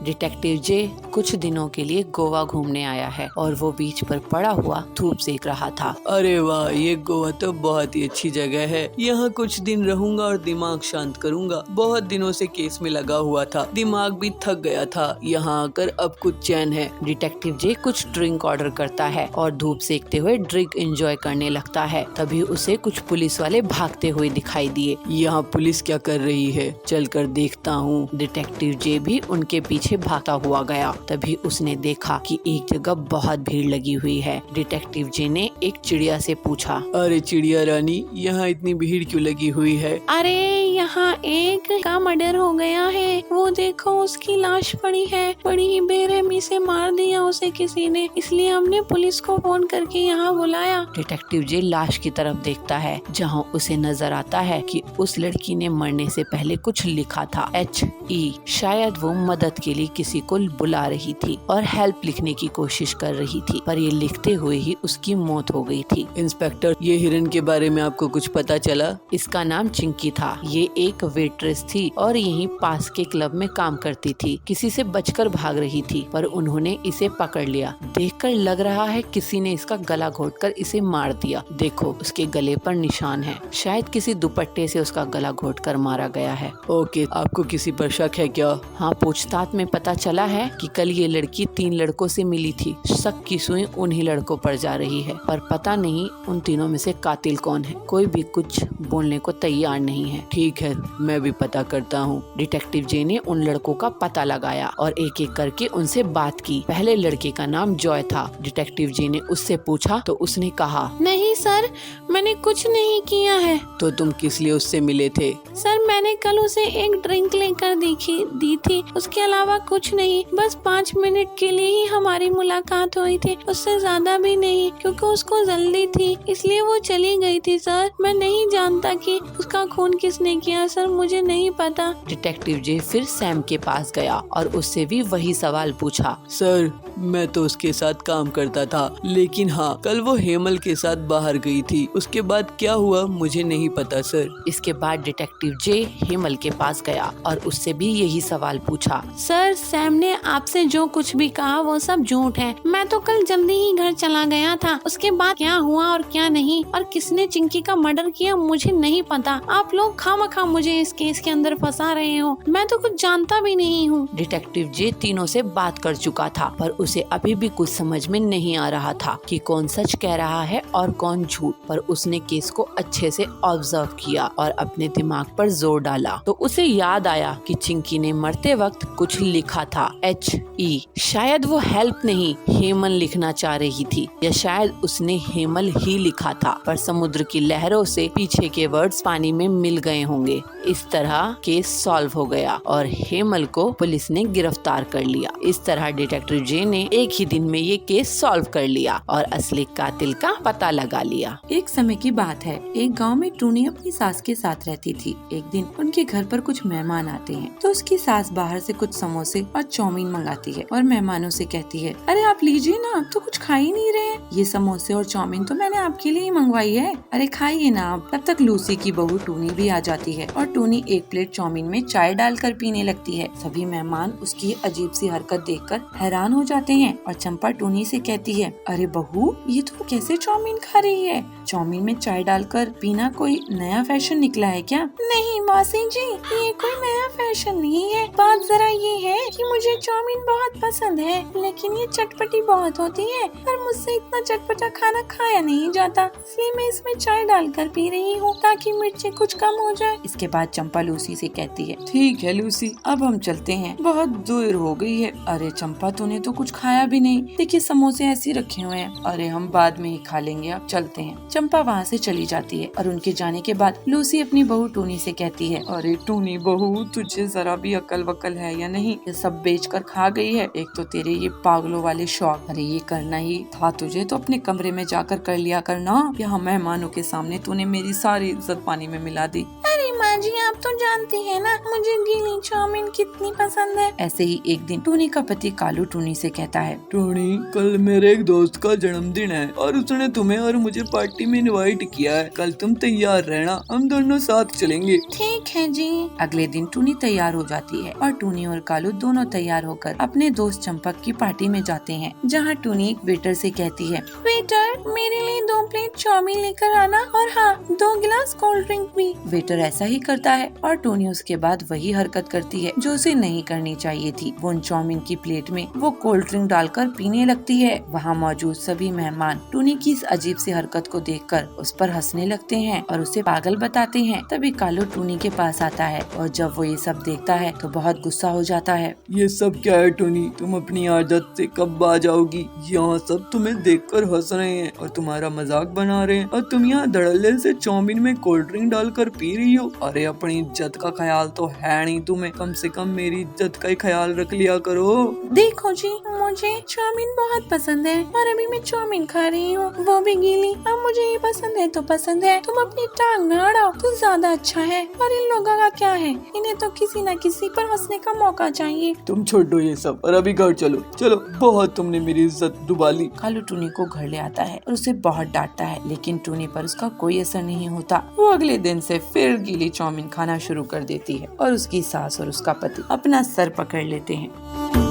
Detective जे कुछ दिनों के लिए गोवा घूमने आया है और वो बीच पर पड़ा हुआ धूप सेक रहा था। अरे वाह, ये गोवा तो बहुत ही अच्छी जगह है। यहाँ कुछ दिन रहूंगा और दिमाग शांत करूंगा। बहुत दिनों से केस में लगा हुआ था, दिमाग भी थक गया था। यहाँ आकर अब कुछ चैन है। डिटेक्टिव जे कुछ ड्रिंक ऑर्डर करता है और धूप सेकते हुए ड्रिंक एंजॉय करने लगता है। तभी उसे कुछ पुलिस वाले भागते हुए दिखाई दिए। यहाँ पुलिस क्या कर रही है, चलकर देखता हूँ। डिटेक्टिव जे भी उनके पीछे भागता हुआ गया। तभी उसने देखा कि एक जगह बहुत भीड़ लगी हुई है। डिटेक्टिव जे ने एक चिड़िया से पूछा, अरे चिड़िया रानी, यहाँ इतनी भीड़ क्यों लगी हुई है? अरे यहाँ एक का मर्डर हो गया है, वो देखो उसकी लाश पड़ी है। बड़ी ही बेरहमी से मार दिया उसे किसी ने, इसलिए हमने पुलिस को फोन करके यहाँ बुलाया। डिटेक्टिव जे लाश की तरफ देखता है जहाँ उसे नजर आता है कि उस लड़की ने मरने से पहले कुछ लिखा था, HE। शायद वो मदद के लिए किसी को बुला रही थी और हेल्प लिखने की कोशिश कर रही थी, पर ये लिखते हुए ही उसकी मौत हो गई थी। इंस्पेक्टर, ये हिरन के बारे में आपको कुछ पता चला? इसका नाम चिंकी था। ये एक वेट्रेस थी और यहीं पास के क्लब में काम करती थी। किसी से बचकर भाग रही थी, पर उन्होंने इसे पकड़ लिया। देखकर लग रहा है किसी ने इसका गला घोटकर इसे मार दिया। देखो, उसके गले पर निशान है। शायद किसी दुपट्टे से उसका गला घोटकर मारा गया है। ओके, आपको किसी पर शक है क्या? हाँ, पूछताछ में पता चला है कि कल ये लड़की 3 लड़कों से मिली थी। शक की सुई उन्हीं लड़कों पर जा रही है, पर पता नहीं उन तीनों में से कातिल कौन है। कोई भी कुछ बोलने को तैयार नहीं है। ठीक है, मैं भी पता करता हूँ। डिटेक्टिव जे ने उन लड़कों का पता लगाया और एक एक करके उनसे बात की। पहले लड़के का नाम जॉय था। डिटेक्टिव जे ने उससे पूछा तो उसने कहा, नहीं सर, मैंने कुछ नहीं किया है। तो तुम किस लिए उससे मिले थे? सर, मैंने कल उसे एक ड्रिंक लेकर दी थी, उसके अलावा कुछ नहीं। बस 5 मिनट के लिए ही हमारी मुलाकात हुई थी, उससे ज्यादा भी नहीं, क्योंकि उसको जल्दी थी इसलिए वो चली गई थी। सर, मैं नहीं जानता कि उसका खून किसने किया। सर, मुझे नहीं पता। डिटेक्टिव जे फिर सैम के पास गया और उससे भी वही सवाल पूछा। सर, मैं तो उसके साथ काम करता था, लेकिन हाँ, कल वो हेमल के साथ बाहर गई थी। उसके बाद क्या हुआ मुझे नहीं पता सर। इसके बाद डिटेक्टिव जे हेमल के पास गया और उससे भी यही सवाल पूछा। सर, सैम ने आपसे जो कुछ भी कहा वो सब झूठ है। मैं तो कल जल्दी ही घर चला गया था। उसके बाद क्या हुआ और क्या नहीं और किसने चिंकी का मर्डर किया मुझे नहीं पता। आप लोग खामखा मुझे इस केस के अंदर फंसा रहे हो। मैं तो कुछ जानता भी नहीं हूँ। डिटेक्टिव जे तीनों से बात कर चुका था, पर उसे अभी भी कुछ समझ में नहीं आ रहा था कि कौन सच कह रहा है और कौन झूठ। पर उसने केस को अच्छे से ऑब्जर्व किया और अपने दिमाग पर जोर डाला तो उसे याद आया कि चिंकी ने मरते वक्त कुछ लिखा था, HE। शायद वो हेल्प नहीं हेमल लिखना चाह रही थी, या शायद उसने हेमल ही लिखा था, पर समुद्र की लहरों से पीछे के वर्ड्स पानी में मिल गए होंगे। इस तरह केस सॉल्व हो गया और हेमल को पुलिस ने गिरफ्तार कर लिया। इस तरह डिटेक्टिव जे ने एक ही दिन में ये केस सॉल्व कर लिया और असली कातिल का पता लगा लिया। एक समय की बात है, एक गांव में टूनी अपनी सास के साथ रहती थी। एक दिन उनके घर पर कुछ मेहमान आते हैं, तो उसकी सास बाहर से कुछ समोसे और चाउमीन मंगाती है और मेहमानों से कहती है, अरे आप लीजिए ना, आप तो कुछ खा ही नहीं रहे। ये समोसे और चाउमीन तो मैंने आपके लिए ही मंगवाई है, अरे खाइए ना आप। तब तक लूसी की बहू टूनी भी आ जाती है और टूनी एक प्लेट चाउमीन में चाय डालकर पीने लगती है। सभी मेहमान उसकी अजीब सी हरकत देखकर हैरान हो जाते हैं और चंपा टूनी से कहती है, अरे बहू, ये तो कैसे चाउमीन खा रही है? चाउमीन में चाय डालकर पीना कोई नया फैशन निकला है क्या? नहीं मौसी जी, ये कोई नया फैशन नहीं है। बात जरा ये है कि मुझे चाउमीन बहुत पसंद है, लेकिन ये चटपटी बहुत होती है और मुझसे इतना चटपटा खाना खाया नहीं जाता, इसलिए मैं इसमें चाय डालकर पी रही हूँ ताकि मिर्ची कुछ कम हो जाए। इसके बाद चंपा लूसी से कहती है, ठीक है लूसी, अब हम चलते हैं, बहुत देर हो गई है। अरे चंपा, तूने तो कुछ खाया भी नहीं, देखिए समोसे ऐसे रखे हुए हैं। अरे हम बाद में ही खा लेंगे, अब चलते हैं। चंपा वहाँ से चली जाती है और उनके जाने के बाद लूसी अपनी बहू टूनी से कहती है, अरे टूनी बहू, तुझे जरा भी अकल वकल है या नहीं? ये सब बेचकर खा गई है। एक तो तेरे ये पागलों वाले शौक, अरे ये करना ही था तुझे तो अपने कमरे में जाकर कर लिया करना। यहाँ मेहमानों के सामने तूने मेरी सारी इज्जत पानी में मिला दी। अरे माँ माँ जी आप तो जानती है ना मुझे गीली चाउमीन कितनी पसंद है। ऐसे ही एक दिन टूनी का पति कालू टूनी से कहता है, टोनी, कल मेरे एक दोस्त का जन्मदिन है और उसने तुम्हें और मुझे पार्टी में इनवाइट किया है। कल तुम तैयार रहना, हम दोनों साथ चलेंगे। ठीक है जी। अगले दिन टूनी तैयार हो जाती है और टूनी और कालू दोनों तैयार होकर अपने दोस्त चंपक की पार्टी में जाते हैं, जहाँ टूनी एक वेटर से कहती है, वेटर मेरे लिए 2 प्लेट चाउमीन लेकर आना और हाँ 2 गिलास कोल्ड ड्रिंक भी। वेटर ऐसा ही करता है और टूनी उसके बाद वही हरकत करती है जो उसे नहीं करनी चाहिए थी। वो उन चाउमीन की प्लेट में वो कोल्ड ड्रिंक डालकर पीने लगती है। वहाँ मौजूद सभी मेहमान टूनी की इस अजीब सी हरकत को देखकर उस पर हंसने लगते हैं और उसे पागल बताते हैं। तभी कालू टूनी के पास आता है और जब वो ये सब देखता है तो बहुत गुस्सा हो जाता है। ये सब क्या है टोनी? तुम अपनी आदत से कब आ जाओगी? यहाँ सब तुम्हें देखकर हंस रहे हैं और तुम्हारा मजाक बना रहे हैं और तुम यहाँ धड़ल्ले से चाउमीन में कोल्ड ड्रिंक डालकर पी रही हो। अरे अपनी इज्जत का ख्याल तो है नहीं तुम्हें, कम से कम मेरी इज्जत का ही ख्याल रख लिया करो। देखो जी मुझे चाउमीन बहुत पसंद है और अभी मैं चाउमीन खा रही हूँ, वो भी गीली। अब मुझे ये पसंद है तो पसंद है, तुम अपनी टांग न अड़ाओ तो ज्यादा अच्छा है। और इन लोगों का क्या है, इन्हें तो किसी न किसी पर हंसने का मौका चाहिए। तुम छोड़ो ये सब और अभी घर चलो। चलो, बहुत तुमने मेरी इज्जत डुबा ली। कालू टूनी को घर ले आता है और उसे बहुत डांटता है, लेकिन टूनी पर उसका कोई असर नहीं होता। वो अगले दिन से फिर गीली चाउमीन खाना शुरू कर देती है और उसकी सास और उसका पति अपना सर पकड़ लेते हैं।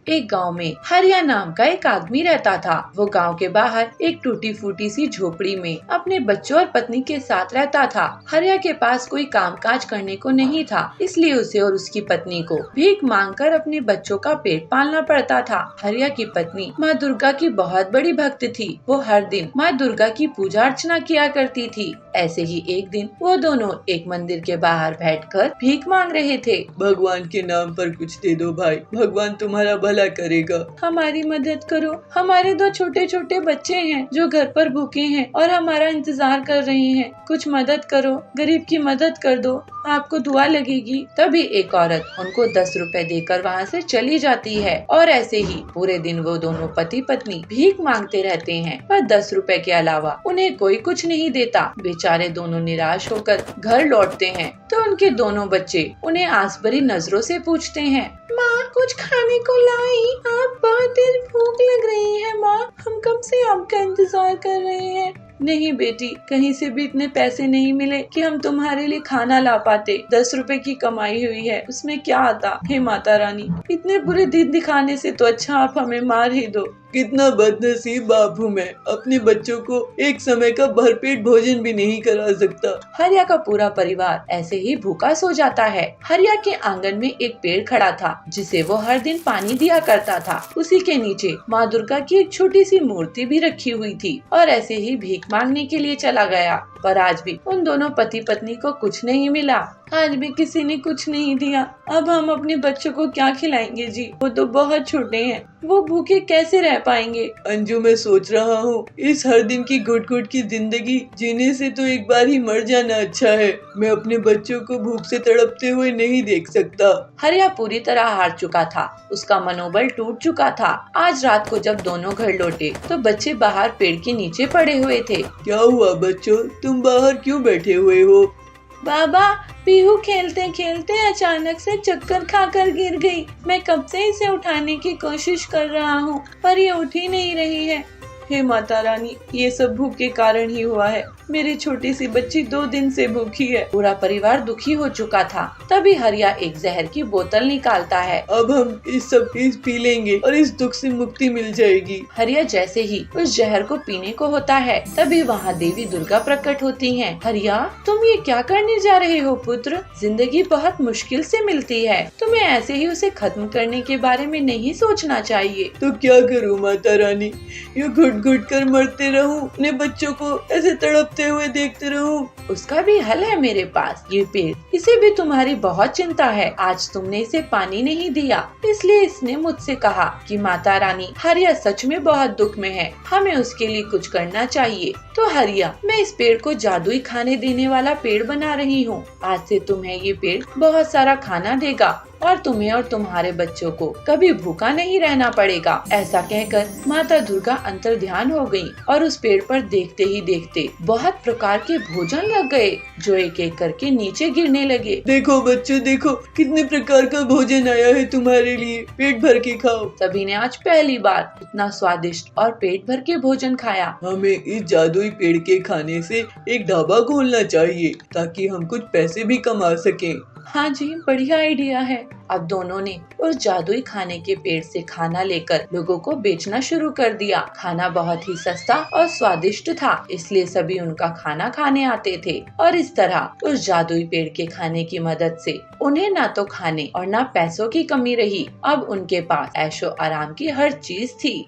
एक गांव में हरिया नाम का एक आदमी रहता था। वो गांव के बाहर एक टूटी फूटी सी झोपड़ी में अपने बच्चों और पत्नी के साथ रहता था। हरिया के पास कोई कामकाज करने को नहीं था, इसलिए उसे और उसकी पत्नी को भीख मांगकर अपने बच्चों का पेट पालना पड़ता था। हरिया की पत्नी माँ दुर्गा की बहुत बड़ी भक्त थी। वो हर दिन माँ दुर्गा की पूजा अर्चना किया करती थी। ऐसे ही एक दिन वो दोनों एक मंदिर के बाहर बैठकर भीख मांग रहे थे। भगवान के नाम पर कुछ दे दो भाई, भगवान तुम्हारा भला करेगा। हमारी मदद करो, हमारे 2 छोटे छोटे बच्चे हैं जो घर पर भूखे हैं और हमारा इंतजार कर रहे हैं। कुछ मदद करो, गरीब की मदद कर दो, आपको दुआ लगेगी। तभी एक औरत उनको 10 रुपए देकर वहाँ से चली जाती है और ऐसे ही पूरे दिन वो दोनों पति पत्नी भीख मांगते रहते हैं, पर 10 रुपए के अलावा उन्हें कोई कुछ नहीं देता। बेचारे दोनों निराश होकर घर लौटते हैं तो उनके दोनों बच्चे उन्हें आस भरी नजरों से पूछते हैं, माँ कुछ खाने को लाई? आप बहुत तेज भूख लग रही है माँ, हम कब से आपका इंतजार कर रहे हैं। नहीं बेटी, कहीं से भी इतने पैसे नहीं मिले कि हम तुम्हारे लिए खाना ला पाते। 10 रुपए की कमाई हुई है, उसमें क्या आता। हे माता रानी, इतने बुरे दिन दिखाने से तो अच्छा आप हमें मार ही दो। कितना बदनसीब बाप हूँ मैं, अपने बच्चों को एक समय का भरपेट भोजन भी नहीं करा सकता। हरिया का पूरा परिवार ऐसे ही भूखा सो जाता है। हरिया के आंगन में एक पेड़ खड़ा था जिसे वो हर दिन पानी दिया करता था। उसी के नीचे माँ दुर्गा की एक छोटी सी मूर्ति भी रखी हुई थी और ऐसे ही भीख मांगने के लिए चला गया। पर आज भी उन दोनों पति पत्नी को कुछ नहीं मिला। आज भी किसी ने कुछ नहीं दिया। अब हम अपने बच्चों को क्या खिलाएंगे जी, वो तो बहुत छोटे हैं, वो भूखे कैसे रह पाएंगे। अंजू, मैं सोच रहा हूँ इस हर दिन की घुट घुट की जिंदगी जीने से तो एक बार ही मर जाना अच्छा है। मैं अपने बच्चों को भूख से तड़पते हुए नहीं देख सकता। हरिया पूरी तरह हार चुका था, उसका मनोबल टूट चुका था। आज रात को जब दोनों घर लौटे तो बच्चे बाहर पेड़ के नीचे पड़े हुए थे। क्या हुआ बच्चों, तुम बाहर क्यों बैठे हुए हो? बाबा, पीहू खेलते खेलते अचानक से चक्कर खाकर गिर गई। मैं कब से इसे उठाने की कोशिश कर रहा हूँ पर ये उठ ही नहीं रही है। हे माता रानी, ये सब भूख के कारण ही हुआ है। मेरी छोटी सी बच्ची 2 दिन से भूखी है। पूरा परिवार दुखी हो चुका था। तभी हरिया एक जहर की बोतल निकालता है। अब हम इस सब चीज पी लेंगे और इस दुख से मुक्ति मिल जाएगी। हरिया जैसे ही उस जहर को पीने को होता है तभी वहाँ देवी दुर्गा प्रकट होती हैं। हरिया, तुम ये क्या करने जा रहे हो पुत्र? जिंदगी बहुत मुश्किल से मिलती है, तुम्हें ऐसे ही उसे खत्म करने के बारे में नहीं सोचना चाहिए। तो क्या करूँ माता रानी, ये घुट घुट कर मरते रहूं, अपने बच्चों को ऐसे तड़पते हुए देखते रहूं? उसका भी हल है मेरे पास। ये पेड़, इसे भी तुम्हारी बहुत चिंता है। आज तुमने इसे पानी नहीं दिया, इसलिए इसने मुझसे कहा कि माता रानी, हरिया सच में बहुत दुख में है, हमें उसके लिए कुछ करना चाहिए। तो हरिया, मैं इस पेड़ को जादुई खाने देने वाला पेड़ बना रही हूँ। आज से तुम्हें ये पेड़ बहुत सारा खाना देगा और तुम्हें और तुम्हारे बच्चों को कभी भूखा नहीं रहना पड़ेगा। ऐसा कहकर माता दुर्गा अंतर्ध्यान हो गयी और उस पेड़ पर देखते ही देखते बहुत प्रकार के भोजन लग गए जो एक एक करके नीचे गिरने लगे। देखो बच्चों, देखो कितने प्रकार का भोजन आया है तुम्हारे लिए, पेट भर के खाओ। सभी ने आज पहली बार इतना स्वादिष्ट और पेट भर के भोजन खाया। हमें इस जादुई पेड़ के खाने से एक ढाबा खोलना चाहिए ताकि हम कुछ पैसे भी कमा सकें। हाँ जी, बढ़िया आइडिया है। अब दोनों ने उस जादुई खाने के पेड़ से खाना लेकर लोगों को बेचना शुरू कर दिया। खाना बहुत ही सस्ता और स्वादिष्ट था, इसलिए सभी उनका खाना खाने आते थे और इस तरह उस जादुई पेड़ के खाने की मदद से उन्हें ना तो खाने और ना पैसों की कमी रही। अब उनके पास ऐशो आराम की हर चीज थी।